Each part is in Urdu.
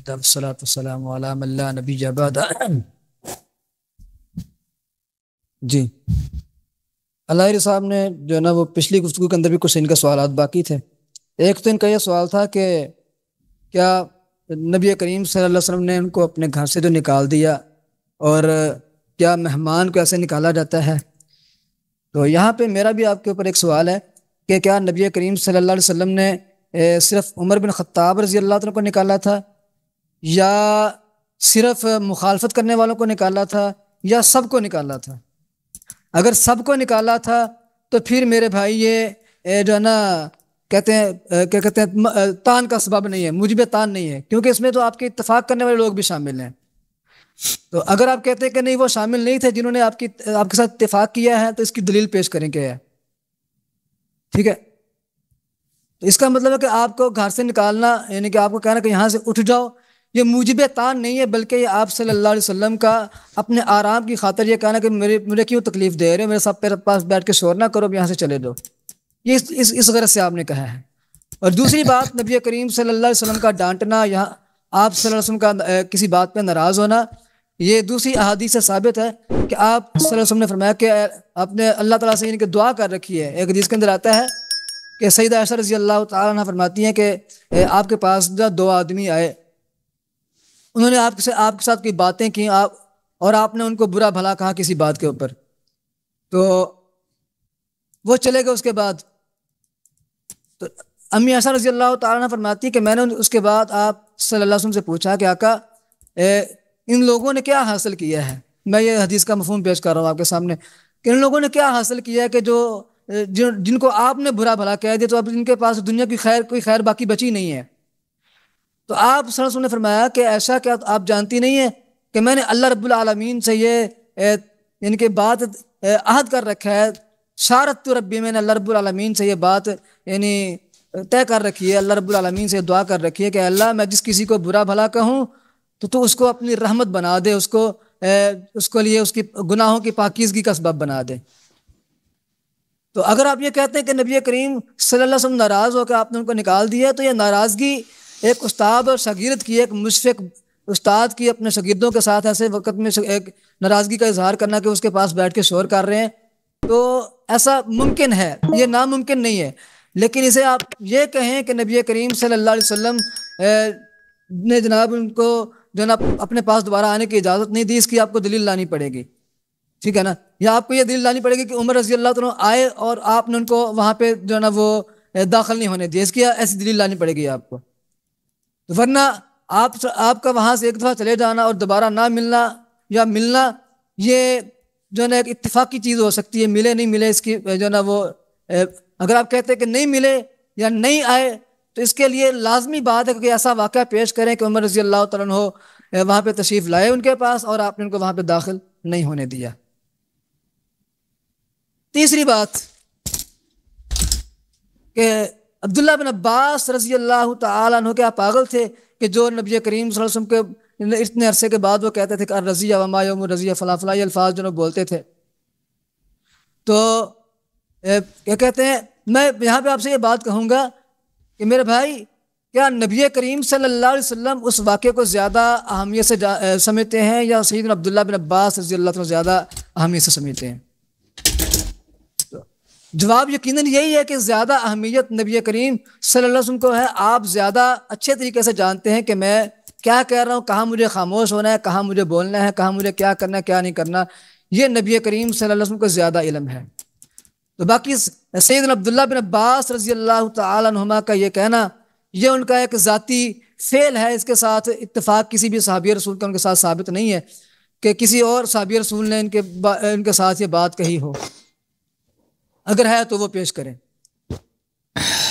والصلاة والسلام علی من لا نبی بعد۔ جی اللہ صاحب نے جو ہے نا وہ پچھلی گفتگو کے اندر بھی کچھ ان کے سوالات باقی تھے۔ ایک تو ان کا یہ سوال تھا کہ کیا نبی کریم صلی اللہ علیہ وسلم نے ان کو اپنے گھر سے جو نکال دیا، اور کیا مہمان کو ایسے نکالا جاتا ہے؟ تو یہاں پہ میرا بھی آپ کے اوپر ایک سوال ہے کہ کیا نبی کریم صلی اللہ علیہ وسلم نے صرف عمر بن خطاب رضی اللہ عنہ کو نکالا تھا، یا صرف مخالفت کرنے والوں کو نکالا تھا، یا سب کو نکالا تھا؟ اگر سب کو نکالا تھا تو پھر میرے بھائی یہ جو ہے نا کہتے ہیں تان کا سبب نہیں ہے، موجب تان نہیں ہے، کیونکہ اس میں تو آپ کے اتفاق کرنے والے لوگ بھی شامل ہیں۔ تو اگر آپ کہتے ہیں کہ نہیں وہ شامل نہیں تھے جنہوں نے آپ کے ساتھ اتفاق کیا ہے، تو اس کی دلیل پیش کریں کیا ہے؟ ٹھیک ہے، تو اس کا مطلب ہے کہ آپ کو گھر سے نکالنا، یعنی کہ آپ کو کہنا کہ یہاں سے اٹھ جاؤ، یہ موجب تان نہیں ہے، بلکہ یہ آپ صلی اللہ علیہ وسلم کا اپنے آرام کی خاطر یہ کہنا کہ مجھے کیوں تکلیف دے رہے ہو، میرے سب پہ پاس بیٹھ کے شور نہ کرو، یہاں سے چلے جاؤ، یہ اس غرض سے آپ نے کہا ہے۔ اور دوسری بات، نبی کریم صلی اللہ علیہ وسلم کا ڈانٹنا، یہاں آپ صلی اللہ علیہ وسلم کا کسی بات پہ ناراض ہونا، یہ دوسری احادیث سے ثابت ہے کہ آپ صلی اللہ علیہ وسلم نے فرمایا کہ آپ نے اللہ تعالیٰ سے کہ دعا کر رکھی ہے۔ ایک حدیث کے اندر آتا ہے کہ سیدہ عائشہ رضی اللہ تعالیٰ عنہ فرماتی ہیں کہ آپ کے پاس دو آدمی آئے، انہوں نے آپ کے ساتھ کوئی باتیں کی، اور آپ نے ان کو برا بھلا کہا کسی بات کے اوپر، تو وہ چلے گئے۔ اس کے بعد تو امی عائشہ رضی اللہ تعالیٰ عنہ فرماتی کہ میں نے اس کے بعد آپ صلی اللہ علیہ وسلم سے پوچھا کہ آقا ان لوگوں نے کیا حاصل کیا ہے؟ میں یہ حدیث کا مفہوم پیش کر رہا ہوں آپ کے سامنے کہ ان لوگوں نے کیا حاصل کیا ہے کہ جن کو آپ نے برا بھلا کہہ دیا، تو اب ان کے پاس دنیا کی کوئی خیر باقی بچی نہیں ہے۔ تو آپ صلی اللہ علیہ وسلم نے فرمایا کہ ایسا کیا آپ جانتی نہیں ہے کہ میں نے اللہ رب العالمین سے یہ ان کے بات عہد کر رکھا ہے، شارت ربی، میں نے اللہ رب العالمین سے یہ بات یعنی طے کر رکھی ہے، اللہ رب العالمین سے دعا کر رکھی ہے کہ اللہ میں جس کسی کو برا بھلا کہوں تو اس کو اپنی رحمت بنا دے، اس کو لیے اس کی گناہوں کی پاکیزگی کا سبب بنا دے۔ تو اگر آپ یہ کہتے ہیں کہ نبی کریم صلی اللہ علیہ وسلم ناراض ہو کے آپ نے ان کو نکال دیا، تو یہ ناراضگی ایک استاد اور شاگرد کی، ایک مشفق استاد کی اپنے شاگردوں کے ساتھ ایسے وقت میں ایک ناراضگی کا اظہار کرنا کہ اس کے پاس بیٹھ کے شور کر رہے ہیں، تو ایسا ممکن ہے، یہ ناممکن نہیں ہے۔ لیکن اسے آپ یہ کہیں کہ نبی کریم صلی اللہ علیہ وسلم نے جناب ان کو جو ہے نا اپنے پاس دوبارہ آنے کی اجازت نہیں دی، اس کی آپ کو دلیل لانی پڑے گی، ٹھیک ہے نا؟ یا آپ کو یہ دلیل لانی پڑے گی کہ عمر رضی اللہ عنہ آئے اور آپ نے ان کو وہاں پہ جو ہے نا وہ داخل نہیں ہونے دیا، اس کی ایسی دلیل لانی پڑے گی آپ کو۔ ورنہ آپ کا وہاں سے ایک دفعہ چلے جانا اور دوبارہ نہ ملنا یا ملنا، یہ جو ہے نا ایک اتفاقی چیز ہو سکتی ہے، ملے نہیں ملے اس کی جو ہے نا وہ اگر آپ کہتے ہیں کہ نہیں ملے یا نہیں آئے، تو اس کے لیے لازمی بات ہے کہ ایسا واقعہ پیش کریں کہ عمر رضی اللہ تعالیٰ عنہ وہاں پہ تشریف لائے ان کے پاس، اور آپ نے ان کو وہاں پہ داخل نہیں ہونے دیا۔ تیسری بات کہ عبداللہ بن عباس رضی اللہ تعالیٰ عنہ کیا پاگل تھے کہ جو نبی کریم صلی اللہ علیہ وسلم کے اتنے عرصے کے بعد وہ کہتے تھے کہ الرضیہ وما یوم الرضیہ فلاں فلاں، یہ الفاظ جو بولتے تھے، تو کیا کہتے ہیں، میں یہاں پہ آپ سے یہ بات کہوں گا کہ میرے بھائی، کیا نبی کریم صلی اللہ علیہ وسلم اس واقعے کو زیادہ اہمیت سے سمجھتے ہیں، یا سیدنا عبداللہ بن عباس رضی اللہ عنہ زیادہ اہمیت سے سمجھتے ہیں؟ جواب یقیناً یہی ہے کہ زیادہ اہمیت نبی کریم صلی اللہ علیہ وسلم کو ہے۔ آپ زیادہ اچھے طریقے سے جانتے ہیں کہ میں کیا کہہ رہا ہوں، کہاں مجھے خاموش ہونا ہے، کہاں مجھے بولنا ہے، کہاں مجھے کیا کرنا ہے، کیا نہیں کرنا، یہ نبی کریم صلی اللہ علیہ وسلم کو زیادہ علم ہے۔ تو باقی سیدنا عبداللہ بن عباس رضی اللہ تعالیٰ عنہما کا یہ کہنا، یہ ان کا ایک ذاتی فعل ہے، اس کے ساتھ اتفاق کسی بھی صحابی رسول کا ان کے ساتھ ثابت نہیں ہے کہ کسی اور صحابی رسول نے ان کے ساتھ یہ بات کہی ہو، اگر ہے تو وہ پیش کریں۔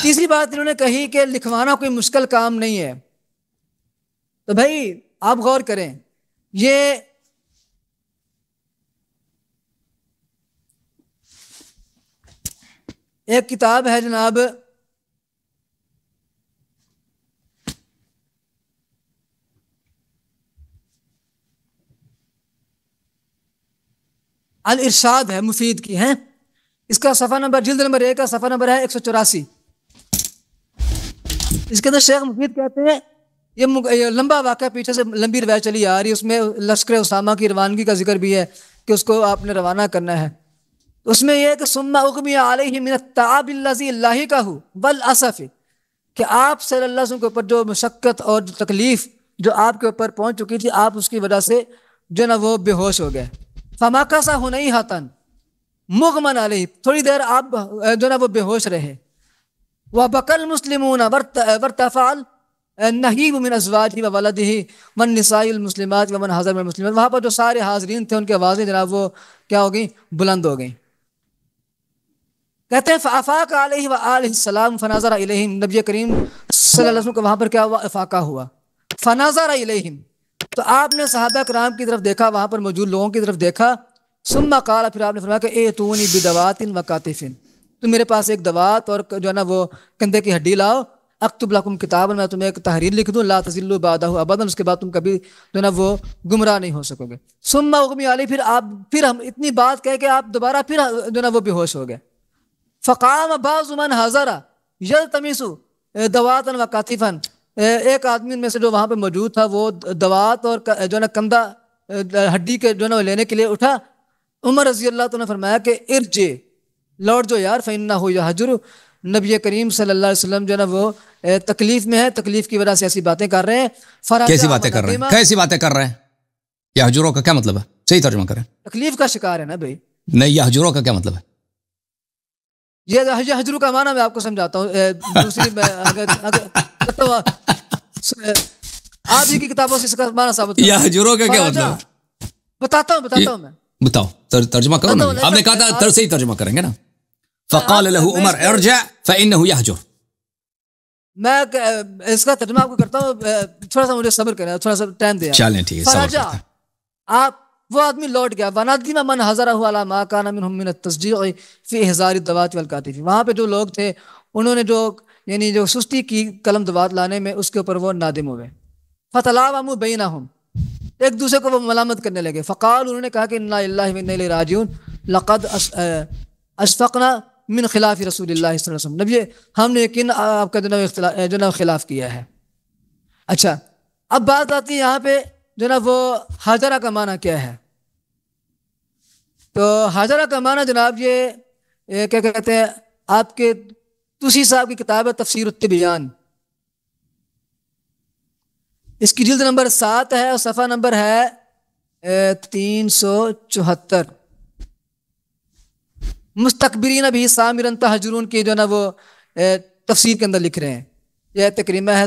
تیسری بات انہوں نے کہی کہ لکھوانا کوئی مشکل کام نہیں ہے، تو بھائی آپ غور کریں، یہ ایک کتاب ہے جناب الارشاد ہے، مفید کی ہیں، اس کا صفحہ نمبر جلد نمبر 1 کا صفحہ نمبر ہے 184۔ اس کے اندر شیخ مفید کہتے ہیں یہ لمبا واقعہ پیچھے سے لمبی روایت چلی آ رہی ہے، اس میں لشکر اسامہ کی روانگی کا ذکر بھی ہے کہ اس کو آپ نے روانہ کرنا ہے. اس میں یہ ہے کہ ثم اغمی علیہ من التعب الذی لاحقہ والاسف، کہ آپ صلی اللہ علیہ وسلم کے اوپر جو مشقت اور جو تکلیف جو آپ کے اوپر پہنچ چکی تھی، آپ اس کی وجہ سے جو نا وہ بے ہوش ہو گئے. فمکث ہنیہۃ مغمن علیہ، تھوڑی دیر آپ جو نا وہ بے ہوش رہے. وبکى المسلمون وارتفع النہیب من ازواجہ وولدہ والنساء المسلمات ومن حضر من المسلمات. وہاں پر جو سارے حاضرین تھے ان کی آوازیں جناب وہ کیا ہو گئیں؟ بلند ہو گئیں. کہتے ہیں فافاق علیہ وآلہ السلام فنظر الیہم، نبی کریم صلی اللہ علیہ وسلم کو وہاں پر کیا ہوا؟ افاقہ ہوا. فنظر الیہم، تو آپ نے صحابہ کرام کی طرف دیکھا، وہاں پر موجود لوگوں کی طرف دیکھا. ثم قال، پھر آپ نے فرمایا کہ ائتونی بدوات وکاتف، تو میرے پاس ایک دوات اور جو ہے نا وہ کندھے کی ہڈی لاؤ. اکتب لکم کتابا، میں تمہیں ایک تحریر لکھ دوں. لا تضلوا بعدہ ابدا، اس کے بعد تم کبھی جو ہے نا وہ گمراہ نہیں ہو سکو گے. ثم اغمی علیہ، پھر ہم اتنی بات کہہ کے آپ دوبارہ پھر جو ہے نا وہ بے ہوش ہو گئے. فقام بعض من حضر یلتمس دواتا وکاتفا، ایک آدمی میں سے جو وہاں پہ موجود تھا وہ دوات اور جو ہے نا کندھا ہڈی کے جو ہے نا لینے کے لیے اٹھا. عمر رضی اللہ عنہ نے فرمایا کہ ارجع، لوٹ جو یار، فإنہ یہجر، نبی کریم صلی اللہ علیہ وسلم جو ہے نا وہ تکلیف میں ہے، تکلیف کی وجہ سے ایسی باتیں کر رہے ہیں. کیسی باتیں کر رہے ہیں؟ کیسی باتیں کر رہے ہیں؟ یہجروں کا کیا مطلب ہے؟ صحیح ترجمہ کریں. تکلیف کا شکار ہے نا بھائی. نہیں، یہجروں کا کیا مطلب ہے؟ یہ حجرو کا معنی میں آپ کو سمجھاتا ہوں. دوسری آپ ہی کی کتابوں سے اس کا معنی ثابت کرتا ہوں. یہجروں کا کیا مطلب ہے؟ بتاتا ہوں میں. بتاؤ، ترجمہ کرو نا. آپ نے کہا تھا صحیح ترجمہ کریں گے نا. فقال له عمر ارجع فإنه يهجر. میں اس کا ترجمہ آپ کو کرتا ہوں، تھوڑا سا مجھے صبر کریں، تھوڑا سا ٹائم دیں. چلیں ٹھیک ہے، صبر کرتے ہیں. آپ وہ آدمی لوٹ گیا. وندم من حضرہ علی ما کان منهم من التصدیق فی احضار الدوات والکاتف، وہاں پہ جو لوگ تھے انہوں نے جو یعنی جو سستی کی قلم دوات لانے میں، اس کے اوپر وہ نادم ہوئے. فتلاوموا بینہم، ایک دوسرے کو وہ ملامت کرنے لگے. فقال، انہوں نے کہا کہ انا للہ و انا الیہ راجعون، لقد اشفقنا من خلاف رسول اللہ صلی اللہ علیہ وسلم، نبی ہم نے یقین آپ کا جو نا خلاف کیا ہے. اچھا، اب بات آتی ہے یہاں پہ جو نا وہ حاجرہ کا معنی کیا ہے. تو حاجرہ کا معنی جناب یہ کیا کہتے ہیں، آپ کے توسی صاحب کی کتاب ہے تفسیر التبیان، اس کی جلد نمبر 7 ہے اور صفحہ نمبر ہے 374. مستکبرین بھی سامرن تہجرون کی جو نا وہ تفسیر کے اندر لکھ رہے ہیں. یہ تکریمہ ہے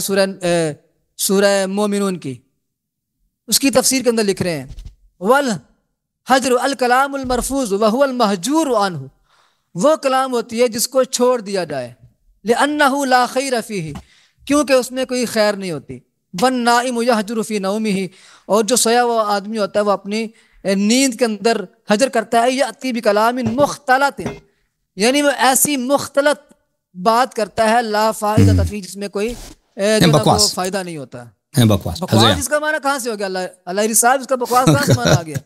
سورہ مومنون کی، اس کی تفسیر کے اندر لکھ رہے ہیں والحجر الکلام المرفوض وهو المہجور عنہ، وہ کلام ہوتی ہے جس کو چھوڑ دیا جائے. لأنہ لا خیر فیہ، کیونکہ اس میں کوئی خیر نہیں ہوتی. والنائم یہجر فی نومہ، اور جو سویا وہ آدمی ہوتا ہے وہ اپنی نیند کے اندر حجر کرتا ہے. یأتی بکلام مختلط، یعنی وہ ایسی مختلط بات کرتا ہے لا فائدہ فیہ، جس میں کوئی بکواس فائدہ نہیں ہوتا. بکواس اس کا معنی کہاں سے ہو گیا؟ اللہ صاحب، اس کا بکواس کہاں سے معنی آ گیا؟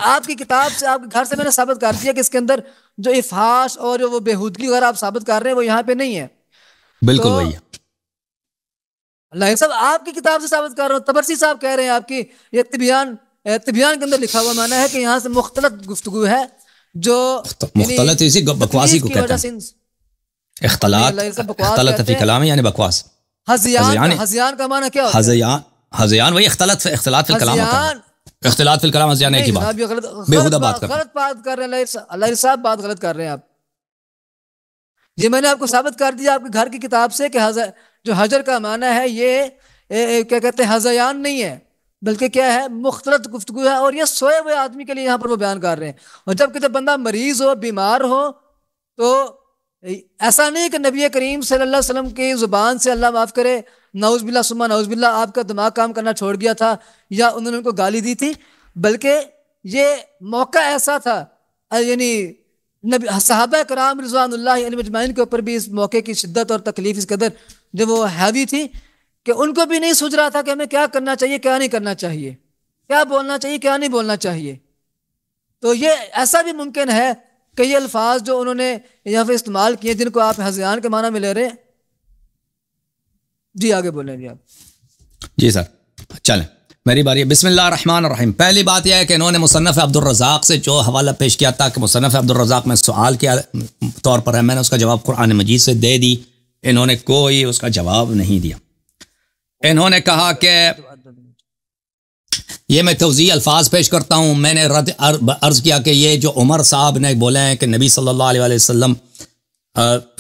آپ کی کتاب سے، آپ کے گھر سے میں نے ثابت کر دیا کہ اس کے اندر جو افحاش اور جو وہ بےہودگی وغیرہ آپ ثابت کر رہے ہیں وہ یہاں پہ نہیں ہے. بالکل وہی ہے. اللہ صاحب آپ کی کتاب سے ثابت کر رہا ہوں. تبرسی صاحب کہہ رہے ہیں آپ کی یہ طبیان کے اندر لکھا ہوا معنی ہے کہ یہاں سے مختلط گفتگو ہے، جو مختلط اسی بکواسی کو کہتے ہیں. اختلاط فی کلام یعنی بکواس. ہذیان کا معنی کیا ہوتا ہے؟ ہذیان وہی اختلاط فی الکلام ہوتا ہے. اختلاط فی الکلام ہذیان ایک ہی بات، بیہودہ بات غلط بات کر رہے ہیں. اللہ صاحب بات غلط کر رہے ہیں آپ. یہ میں نے آپ کو ثابت کر دیا آپ کے گھر کی کتاب سے کہ جو حجر کا معنی ہے یہ کیا کہتے ہیں ہذیان نہیں ہے، بلکہ کیا ہے مختلط گفتگو ہے. اور یہ سوئے ہوئے آدمی کے لیے یہاں پر وہ بیان کر رہے ہیں. اور جب کسی بندہ مریض ہو، بیمار ہو، تو ایسا نہیں کہ نبی کریم صلی اللہ علیہ وسلم کی زبان سے، اللہ معاف کرے، نعوذ باللہ ثم نعوذ باللہ، آپ کا دماغ کام کرنا چھوڑ گیا تھا یا انہوں نے ان کو گالی دی تھی، بلکہ یہ موقع ایسا تھا، یعنی صحابہ کرام رضوان اللہ علیہم اجمعین کے اوپر بھی اس موقع کی شدت اور تکلیف اس قدر جو وہ ہیوی تھی کہ ان کو بھی نہیں سوچ رہا تھا کہ ہمیں کیا کرنا چاہیے، کیا نہیں کرنا چاہیے، کیا بولنا چاہیے، کیا نہیں بولنا چاہیے. تو یہ ایسا بھی ممکن ہے کہ یہ الفاظ جو انہوں نے یہاں پہ استعمال کیے جن کو آپ ہذیان کے معنی میں لے رہے ہیں. جی آگے بولیں جی آپ. جی سر چلیں میری باری ہے. بسم اللہ الرحمن الرحیم. پہلی بات یہ ہے کہ انہوں نے مصنف عبدالرزاق سے جو حوالہ پیش کیا تھا کہ مصنف عبدالرزاق میں سوال کے طور پر ہے, میں نے اس کا جواب قرآن مجید سے دے دی. انہوں نے کوئی اس کا جواب نہیں دیا. انہوں نے کہا کہ یہ میں توضیح الفاظ پیش کرتا ہوں. میں نے عرض کیا کہ یہ جو عمر صاحب نے بولے ہیں کہ نبی صلی اللہ علیہ وسلم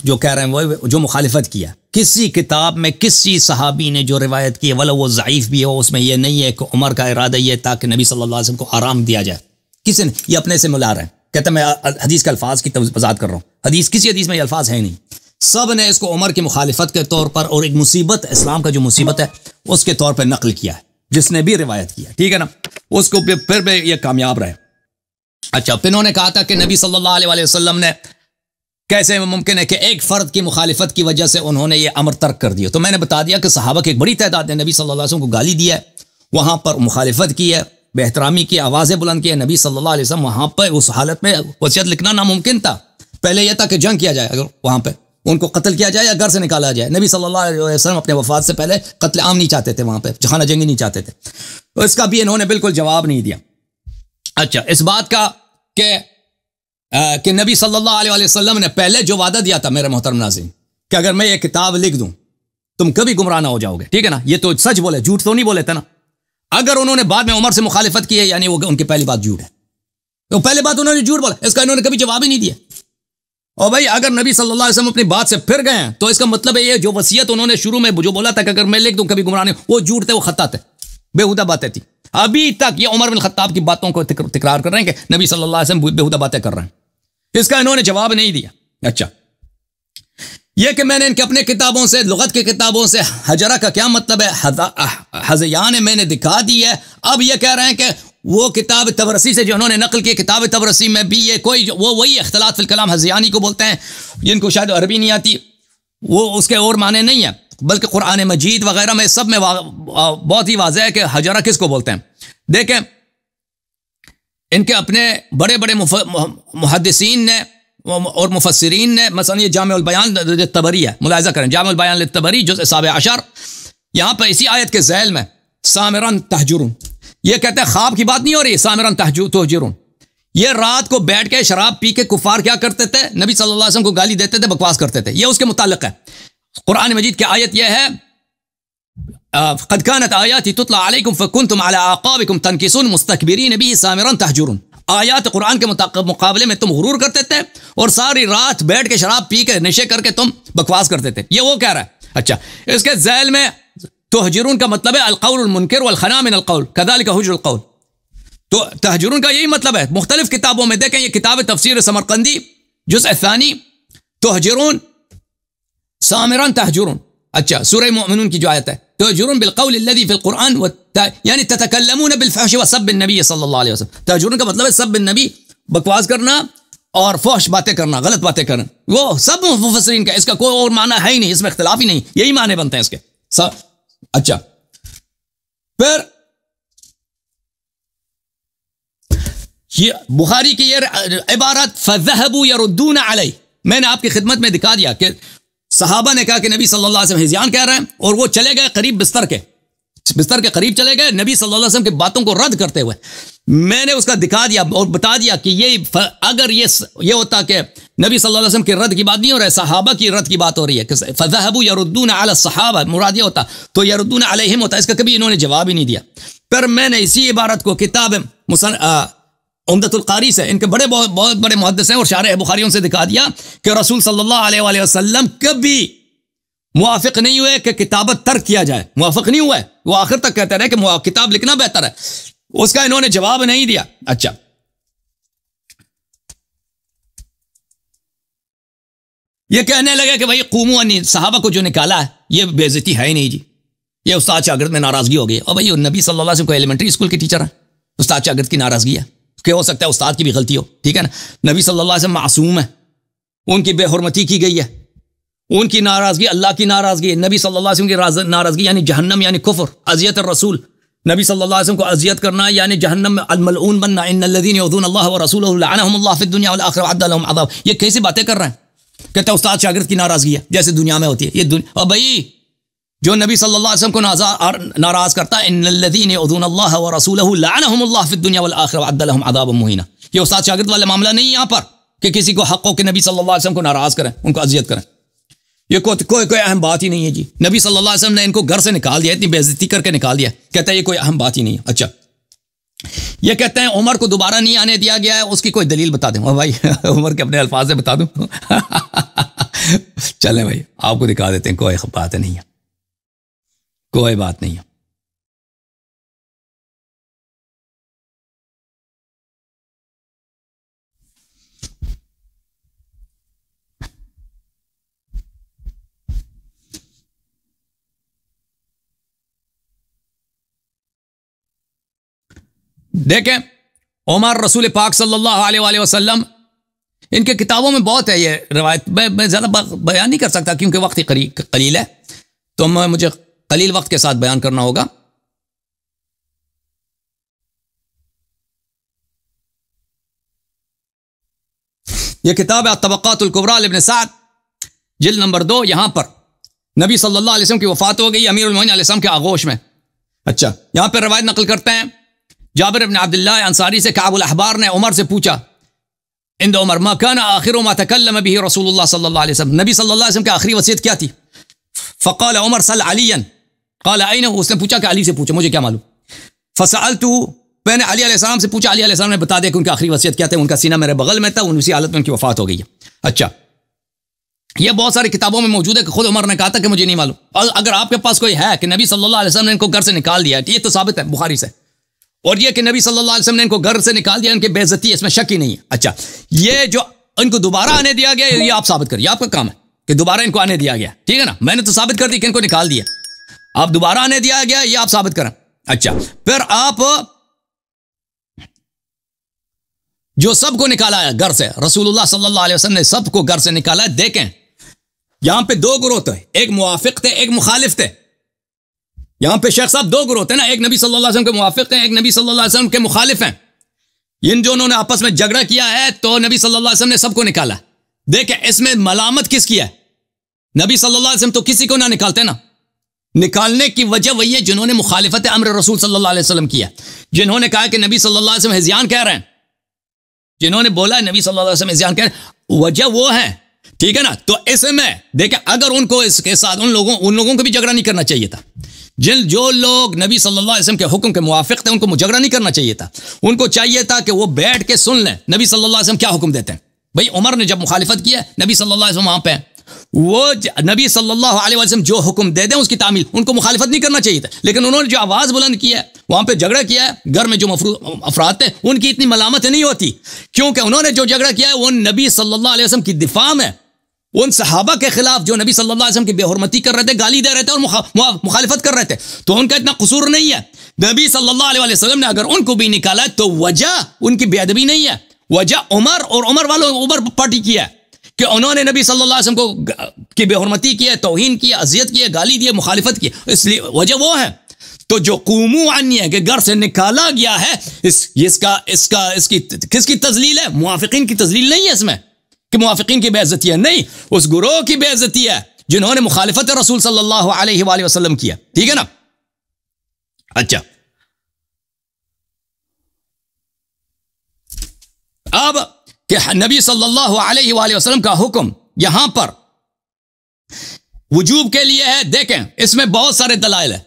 جو کہہ رہے ہیں وہ جو مخالفت کیا, کسی کتاب میں کسی صحابی نے جو روایت کی ہے ولو وہ ضعیف بھی ہو, اس میں یہ نہیں ہے کہ عمر کا ارادہ یہ تاکہ نبی صلی اللہ علیہ وسلم کو آرام دیا جائے. کسی نے یہ اپنے سے ملا رہے ہیں, کہتے ہیں میں حدیث کے الفاظ کی وضاحت کر رہا ہوں. حدیث کسی حدیث میں یہ الفاظ ہے نہیں. سب نے اس کو عمر کی مخالفت کے طور پر اور ایک مصیبت اسلام کا جو مصیبت ہے اس کے طور پر نقل کیا ہے. جس نے بھی روایت کیا, ٹھیک ہے نا, اس کو پھر بھی یہ کامیاب رہے. اچھا, پھر انہوں نے کہا تھا کہ نبی صلی اللہ علیہ وسلم نے کیسے ممکن ہے کہ ایک فرد کی مخالفت کی وجہ سے انہوں نے یہ امر ترک کر دیا. تو میں نے بتا دیا کہ صحابہ کی ایک بڑی تعداد نے نبی صلی اللہ علیہ وسلم کو گالی دیا ہے, وہاں پر مخالفت کی ہے, بے احترامی کی, آوازیں بلند کی ہے. نبی صلی اللہ علیہ وسلم وہاں پہ اس حالت میں وصیت لکھنا ناممکن تھا. پہلے یہ تھا کہ جنگ کیا جائے, اگر وہاں پہ ان کو قتل کیا جائے یا گھر سے نکالا جائے. نبی صلی اللہ علیہ وسلم اپنے وفات سے پہلے قتل عام نہیں چاہتے تھے, وہاں پہ خانہ جنگی نہیں چاہتے تھے. تو اس کا بھی انہوں نے بالکل جواب نہیں دیا. اچھا, اس بات کا کہ نبی صلی اللہ علیہ وسلم نے پہلے جو وعدہ دیا تھا میرے محترم ناظرین کہ اگر میں یہ کتاب لکھ دوں تم کبھی گمراہ نہ ہو جاؤ گے, ٹھیک ہے نا, یہ تو سچ بولے, جھوٹ تو نہیں بولے تھے نا. اگر انہوں نے بعد میں عمر سے مخالفت کی ہے یعنی وہ ان کی پہلی بات جھوٹ ہے. تو پہلی بات انہوں نے جھوٹ بولا, اس کا انہوں نے کبھی جواب ہی نہیں دیا. اور بھائی اگر نبی صلی اللہ علیہ وسلم اپنی بات سے پھر گئے ہیں تو اس کا مطلب ہے یہ جو وصیت انہوں نے شروع میں جو بولا تھا کہ اگر میں لکھ دوں کبھی گمراہ نہیں, وہ جھوٹ تھے, وہ خطا تھے, بےہودہ باتیں تھی. ابھی تک یہ عمر بن خطاب کی باتوں کو تکرار کر رہے ہیں کہ نبی صلی اللہ علیہ وسلم بےہودہ باتیں کر رہے ہیں. اس کا انہوں نے جواب نہیں دیا. اچھا, یہ کہ میں نے ان کے اپنے کتابوں سے, لغت کی کتابوں سے حجرہ کا کیا مطلب ہے حذیان میں نے دکھا دی ہے. اب یہ کہہ رہے ہیں کہ وہ کتاب تبرسی سے جو انہوں نے نقل کی, کتاب تبرسی میں بھی یہ کوئی وہ وہی اختلاط فی الکلام حذیانی کو بولتے ہیں, جن کو شاید عربی نہیں آتی, وہ اس کے اور معنی نہیں ہے, بلکہ قرآن مجید وغیرہ میں سب میں بہت ہی واضح ہے کہ حجرہ کس کو بولتے ہیں. دیکھیں ان کے اپنے بڑے بڑے محدثین نے اور مفسرین نے, مثلا یہ جامع البیان للطبری ہے, ملاحظہ کریں جامع البیان للطبری جزء 17, یہاں پہ اسی آیت کے ذیل میں سامرن تہجرون, یہ کہتے ہیں خواب کی بات نہیں ہو رہی, سامرن تہجرون, یہ رات کو بیٹھ کے شراب پی کے کفار کیا کرتے تھے, نبی صلی اللہ علیہ وسلم کو گالی دیتے تھے, بکواس کرتے تھے. یہ اس کے متعلق ہے. قرآن مجید کی آیت یہ ہے قد كانت آیاتی تتلی علیکم فکنتم علی اعقابکم تنکسون مستکبرین به سامرا تہجرون. آیات قرآن کے مقابلے میں تم غرور کرتے تھے اور ساری رات بیٹھ کے شراب پی کے نشے کر کے تم بکواس کرتے تھے. یہ وہ کہہ رہا ہے. اچھا, اس کے ذیل میں تہجرون کا مطلب ہے القول المنکر والخنا من القول كذلك هجر القول. تو تہجرون کا یہی مطلب ہے. مختلف کتابوں میں دیکھیں, یہ کتاب تفسیر سمرقندی جزء الثانی, تہجرون سامرا تہجرون. اچھا, سورہ مومنون کی جو آیت ہے تہجرون بالقول الذي في القرآن یعنی تتکلمون بالفحش وسب النبی صلی اللہ علیہ وسلم. تہجرون کا مطلب ہے سب النبی, بکواس کرنا اور فحش باتیں کرنا, غلط باتیں کرنا. وہ سب مفسرین کا, اس کا کوئی اور معنی ہے ہی نہیں, اس میں اختلاف ہی نہیں, یہی معنی بنتے ہیں اس کے. اچھا, پھر یہ بخاری کی یہ عبارت فذهبوا يردون علی, میں نے آپ کی خدمت میں دکھا دیا کہ صحابہ نے کہا کہ نبی صلی اللہ علیہ وسلم ہذیان کہہ رہے ہیں, اور وہ چلے گئے قریب بستر کے قریب چلے گئے نبی صلی اللہ علیہ وسلم کی باتوں کو رد کرتے ہوئے. میں نے اس کا دکھا دیا اور بتا دیا کہ یہ اگر یہ ہوتا کہ نبی صلی اللہ علیہ وسلم کی رد کی بات نہیں ہو رہا ہے, صحابہ کی رد کی بات ہو رہی ہے, فذهبوا يردون على الصحابہ مراد یہ ہوتا تو يردون علیہم ہوتا. اس کا کبھی انہوں نے جواب ہی نہیں دیا. پھر میں نے اسی عبارت کو کتاب عمدۃ القاری سے, ان کے بہت بڑے محدث ہیں اور شارح بخاری, ان سے دکھا دیا کہ رسول صلی اللہ علیہ وسلم کبھی موافق نہیں ہوئے کہ کتابت ترک کیا جائے, موافق نہیں ہوئے. وہ آخر تک کہتے رہے کہ کتاب لکھنا بہتر ہے, اس کا انہوں نے جواب نہیں دیا. اچھا, یہ کہنے لگے کہ بھائی قوموا انی, صحابہ کو جو نکالا ہے یہ بے عزتی ہے ہی نہیں جی, یہ استاد شاگرد میں ناراضگی ہو گئی. اور بھائی نبی صلی اللہ علیہ وسلم کو ایلیمنٹری اسکول کے ٹیچر ہیں, استاد شاگرد کی ناراضگی ہے کہ ہو سکتا ہے استاد کی بھی غلطی ہو, ٹھیک ہے نا. نبی صلی اللہ علیہ وسلم معصوم ہے, ان کی بے حرمتی کی گئی ہے, ان کی ناراضگی اللہ کی ناراضگی, نبی صلی اللہ علیہ وسلم کی ناراضگی یعنی جہنم یعنی کفر, اذیت الرسول, نبی صلی اللہ علیہ وسلم کو اذیت کرنا یعنی جہنم میں الملعون بننا. ان الذين يؤذون الله ورسوله لعنهم الله في الدنيا والاخره وعد لهم عذاب. یہ کیسی باتیں کر رہے ہیں, کہتے ہیں استاد شاگرد کی ناراضگی ہے جیسے دنیا میں ہوتی ہے یہ اور بھائی جو نبی صلی اللہ علیہ وسلم کو ناراض کرتا ہے، ان الذین یؤذون اللہ ورسولہ لعنہم اللہ فی الدنیا والآخرہ وأعد لهم عذابا مہینا. یہ استاد شاگرد والا معاملہ نہیں ہے یہاں پر کہ کسی کو حق ہو کہ نبی صلی اللہ علیہ وسلم کو ناراض کریں، ان کو اذیت کریں. یہ کوئی اہم بات ہی نہیں ہے جی. نبی صلی اللہ علیہ وسلم نے ان کو گھر سے نکال دیا، اتنی بے عزتی کر کے نکال دیا. کہتا ہے یہ کوئی اہم بات ہی نہیں ہے. اچھا یہ کہتے ہیں عمر کو دوبارہ نہیں آنے دیا گیا ہے، اس کی کوئی دلیل بتا دیں. بھائی عمر کے اپنے الفاظ سے بتا دوں. چلیں بھائی آپ کو دکھا دیتے ہیں، کوئی بات نہیں ہے، کوئی بات نہیں ہے. دیکھیں عمر رسول پاک صلی اللہ علیہ وآلہ وسلم، ان کے کتابوں میں بہت ہے یہ روایت. میں زیادہ بیان نہیں کر سکتا کیونکہ وقت قلیل ہے، تو مجھے قلیل وقت کے ساتھ بیان کرنا ہوگا. یہ کتاب ہے الطبقات الکبریٰ لابن سعد، جلد نمبر 2. یہاں پر نبی صلی اللہ علیہ وسلم کی وفات ہو گئی امیر المومنین علیہ السلام کے آغوش میں. اچھا یہاں پہ روایت نقل کرتے ہیں جابر بن عبداللہ انصاری سے، کعب الاحبار نے عمر سے پوچھا، عند عمر ما كان آخر ما تكلم به رسول اللہ صلی اللہ علیہ وسلم، نبی صلی اللہ علیہ وسلم کی آخری وصیت کیا تھی؟ فقال عمر سل علیا، قال اين هو، اس نے پوچھا کہ علی سے پوچھا، مجھے کیا معلوم. فسألته، میں نے علی علیہ السلام سے پوچھا، علی علیہ السلام نے بتا دیا کہ ان کی آخری وصیت کیا تھی. ان کا سینہ میرے بغل میں تھا، اسی حالت میں ان کی وفات ہو گئی ہے. اچھا یہ بہت ساری کتابوں میں موجود ہے کہ خود عمر نے کہا تھا کہ مجھے نہیں معلوم. اور اگر آپ کے پاس کوئی ہے کہ نبی صلی اللہ علیہ وسلم نے ان کو گھر سے نکال دیا، یہ تو ثابت ہے بخاری سے. اور یہ کہ نبی صلی اللہ علیہ وسلم نے ان کو گھر سے نکال دیا، ان کی بے عزتی ہے، اس میں شک ہی نہیں ہے. اچھا یہ جو ان کو دوبارہ آنے دیا گیا، یہ آپ ثابت کریے، آپ کا کام ہے کہ دوبارہ ان کو آنے دیا گیا. ٹھیک ہے نا، میں نے تو ثابت کر دی کہ ان کو نکال دیا، آپ دوبارہ آنے دیا گیا یہ آپ ثابت کریں. اچھا پھر آپ جو سب کو نکالا ہے گھر سے، رسول اللہ صلی اللہ علیہ وسلم نے سب کو گھر سے نکالا ہے. دیکھیں یہاں پہ 2 گروہ تھے، ایک موافق تھے ایک مخالف تھے. یہاں پہ شیخ صاحب 2 گروہ تھے نا، ایک نبی صلی اللہ علیہ وسلم کے موافق ہیں، ایک نبی صلی اللہ علیہ وسلم کے مخالف ہیں. ان جو انہوں نے آپس میں جھگڑا کیا ہے تو نبی صلی اللہ علیہ وسلم نے سب کو نکالا. دیکھیں اس میں ملامت کس کی ہے؟ نبی صلی اللہ علیہ وسلم تو کسی کو نہ نکالتے نا. نکالنے کی وجہ وہی ہے جنہوں نے مخالفت امر رسول صلی اللہ علیہ وسلم کیا، جنہوں نے کہا کہ نبی صلی اللہ علیہ وسلم ہذیان کہہ رہے ہیں، جنہوں نے بولا نبی صلی اللہ علیہ وسلم ہذیان کہہ رہے ہیں، وجہ وہ ہے. ٹھیک ہے نا، تو اس میں دیکھیں اگر ان کو اس کے ساتھ ان لوگوں کو بھی جھگڑا نہیں کرنا چاہیے تھا. جو لوگ نبی صلی اللہ علیہ وسلم کے حکم کے موافق تھے ان کو جھگڑا نہیں کرنا چاہیے تھا. ان کو چاہیے تھا کہ وہ بیٹھ کے سن لیں نبی صلی اللہ علیہ وسلم کیا حکم دیتے ہیں. بھئی عمر نے جب مخالفت کی ہے، نبی صلی اللہ علیہ وسلم وہاں پہ وہ نبی صلی اللہ علیہ وسلم جو حکم دے دیں اس کی تعمیل، ان کو مخالفت نہیں کرنا چاہیے تھا. لیکن انہوں نے جو آواز بلند کی ہے، وہاں پہ جھگڑا کیا ہے، گھر میں جو افراد تھے ان کی اتنی ملامت نہیں ہوتی، کیونکہ انہوں نے جو جھگڑا کیا ہے وہ نبی صلی اللہ علیہ وسلم کی دفاع میں، ان صحابہ کے خلاف جو نبی صلی اللہ علیہ وسلم کی بے حرمتی کر رہے تھے، گالی دے رہے تھے اور مخالفت کر رہے تھے، تو ان کا اتنا قصور نہیں ہے. نبی صلی اللہ علیہ وسلم نے اگر ان کو بھی نکالا تو وجہ ان کی بے ادبی نہیں ہے، وجہ عمر اور عمر والوں عمر پارٹی کی ہے کہ انہوں نے نبی صلی اللہ علیہ وسلم کی بے حرمتی کی ہے، توہین کی ہے، اذیت کی ہے، گالی دی ہے، مخالفت کی ہے، اس لیے وجہ وہ ہے. تو جو قومو عنی ہے کہ گھر سے نکالا گیا ہے، اس کی کس کی تذلیل ہے؟ موافقین کی تذلیل نہیں ہے اس میں کہ موافقین کی بے عزتی ہے، نہیں، اس گروہ کی بے عزتی ہے جنہوں نے مخالفت رسول صلی اللہ علیہ وآلہ وسلم کیا. ٹھیک ہے نا. اچھا اب کہ نبی صلی اللہ علیہ وآلہ وسلم کا حکم یہاں پر وجوب کے لیے ہے. دیکھیں اس میں بہت سارے دلائل ہیں.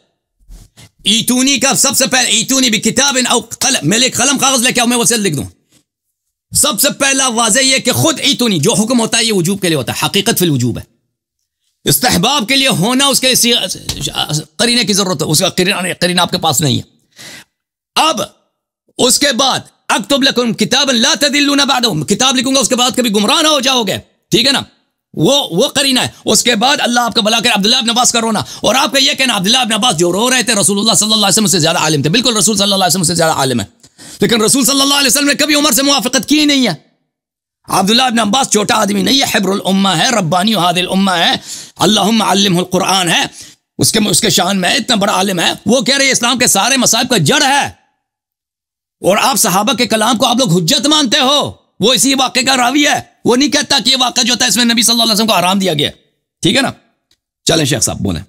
ایتونی کا سب سے پہلے ایتونی بکتاب او قلم، میں قلم کاغذ لے کے آؤں، میں وسیلہ لکھ دوں. سب سے پہلا واضح یہ کہ خود ایتونی جو حکم ہوتا ہے یہ وجوب کے لیے ہوتا ہے، حقیقت فی الوجوب ہے. استحباب کے لیے ہونا اس کے لیے قرینے کی ضرورت ہے، اس کا قرینہ آپ کے پاس نہیں ہے. اب اس کے بعد اکتب لکم کتابا لا تدلون بعدہ، کتاب لکھوں گا اس کے بعد کبھی گمراہ نہ ہو جاؤ گے. ٹھیک ہے نا، وہ قرینہ ہے. اس کے بعد اللہ آپ کا بھلا کرے، عبداللہ ابن عباس کا رونا، اور آپ کا یہ کہنا عبداللہ ابن عباس جو رو رہے تھے رسول اللہ صلی اللہ علیہ وسلم سے زیادہ عالم تھے. بالکل رسول صلی اللہ علیہ وسلم سے زیادہ عالم ہے، لیکن رسول صلی اللہ علیہ وسلم نے کبھی عمر سے موافقت کی نہیں ہے. عبداللہ ابن عباس چھوٹا آدمی نہیں ہے، حبر الامہ ہے، ربانی ہذہ الامہ ہے، اللہم علمہ القرآن ہے، اس کے شان میں اتنا بڑا عالم ہے. وہ کہہ رہے اسلام کے سارے مصائب کا جڑ ہے، اور آپ صحابہ کے کلام کو آپ لوگ حجت مانتے ہو. وہ اسی واقعے کا راوی ہے، وہ نہیں کہتا کہ یہ واقعہ جو ہوتا ہے اس میں نبی صلی اللہ علیہ وسلم کو آرام دیا گیا. ٹھیک ہے نا. چلیں شیخ صاحب بولیں.